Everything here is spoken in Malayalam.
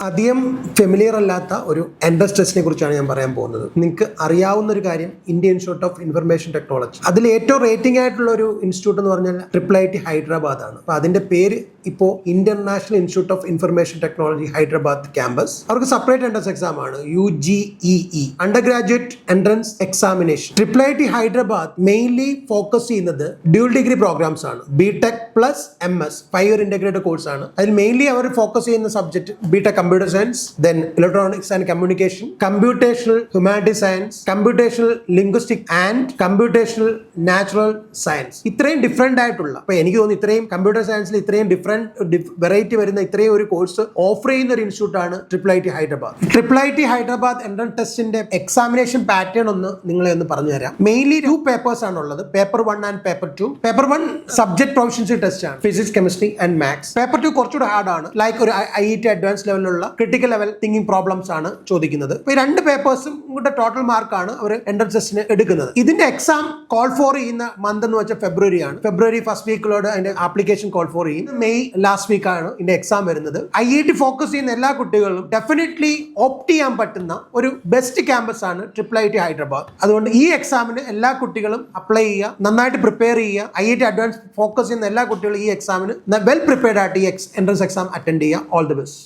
അധികം ഫെമിലിയർ അല്ലാത്ത ഒരു എൻട്രൻസ് ടെസ്റ്റിനെ കുറിച്ചാണ് ഞാൻ പറയാൻ പോകുന്നത്. നിങ്ങൾക്ക് അറിയാവുന്ന ഒരു കാര്യം, Indian institute of information technology. അതിൽ ഏറ്റവും റേറ്റിംഗ് ആയിട്ടുള്ള ഒരു ഇൻസ്റ്റിറ്റ്യൂട്ട് എന്ന് പറഞ്ഞാൽ IIIT ഹൈദരാബാദ് ആണ്. അപ്പോൾ അതിന്റെ പേര് ഇപ്പോൾ international institute of information technology Hyderabad campus. അവർക്ക് സെപ്പറേറ്റ് എൻട്രൻസ് എക്സാം ആണ് UGEE, under graduate entrance examination. IIIT Hyderabad mainly focus ചെയ്യുന്നത് ഡ്യൂൽ ഡിഗ്രി പ്രോഗ്രാംസ് ആണ്. BTech plus MS 5 year integrated course ആണ്. അതിൽ മെയിൻലി അവർ ഫോക്കസ് ചെയ്യുന്ന subject BTech Computer Science, then Electronics and Communication, Computational Humanities Science, Computational Linguistic and Computational Natural Science. ഇത്രയും ഡിഫറെന്റ് ആയിട്ടുള്ള, അപ്പൊ എനിക്ക് തോന്നുന്നു ഇത്രയും കമ്പ്യൂട്ടർ സയൻസിൽ ഇത്രയും ഡിഫറെന്റ് വെറൈറ്റി വരുന്ന ഇത്രയും ഒരു കോഴ്സ് ഓഫർ ചെയ്യുന്ന ഒരു ഇൻസ്റ്റിറ്റ്യൂട്ട് ആണ് IIIT Hyderabad. IIIT Hyderabad entrance ടെസ്റ്റിന്റെ എക്സാമിനേഷൻ പാറ്റേൺ നിങ്ങളെ ഒന്ന് പറഞ്ഞുതരാം. മെയിൻലി 2 പേപ്പേഴ്സ് ആണ് ഉള്ളത്, paper 1 and paper 2. Paper 1 subject proficiency test ആണ്, physics, chemistry and maths. Paper 2 കുറച്ചുകൂടെ ഹാർഡ് ആണ്, ലൈക്ക് ഒരു IIT അഡ്വാൻസ് ലെവലിലുള്ള ക്രിട്ടിക്കൽ ലെവൽ തിങ്കിങ് പ്രോബ്ലംസ് ആണ് ചോദിക്കുന്നത്. ഈ 2 പേപ്പേഴ്സും കൂടെ ടോട്ടൽ മാർക്കാണ് അവർ എൻട്രൻസ് ടെസ്റ്റിന് എടുക്കുന്നത്. ഇതിന്റെ എക്സാം കോൾ ഫോർ ചെയ്യുന്ന മന്ത് എന്ന് വെച്ചാൽ ഫെബ്രുവരി ആണ്. ഫെബ്രുവരി ഫസ്റ്റ് വീക്കിലോട് അതിന്റെ ആപ്ലിക്കേഷൻ കോൾ ഫോർ ചെയ്യും. മെയ് ലാസ്റ്റ് വീക്ക് ആണ് ഇതിന്റെ എക്സാം വരുന്നത്. IIT ഫോക്കസ് ചെയ്യുന്ന എല്ലാ കുട്ടികളും ഡെഫിനറ്റ്ലി ഓപ്റ്റ് ചെയ്യാൻ പറ്റുന്ന ഒരു ബെസ്റ്റ് ക്യാമ്പസ് ആണ് IIIT ഹൈദരാബാദ്. അതുകൊണ്ട് ഈ എക്സാമിന് എല്ലാ കുട്ടികളും അപ്ലൈ ചെയ്യുക, നന്നായിട്ട് പ്രിപ്പയർ ചെയ്യുക. IIT അഡ്വാൻസ് ഫോക്കസ് ചെയ്യുന്ന എല്ലാ കുട്ടികളും ഈ എക്സാമിന് വെൽ പ്രിപ്പയർഡ് ആയിട്ട് ഈ എൻട്രൻസ് എക്സാം അറ്റൻഡ് ചെയ്യുക. All the best.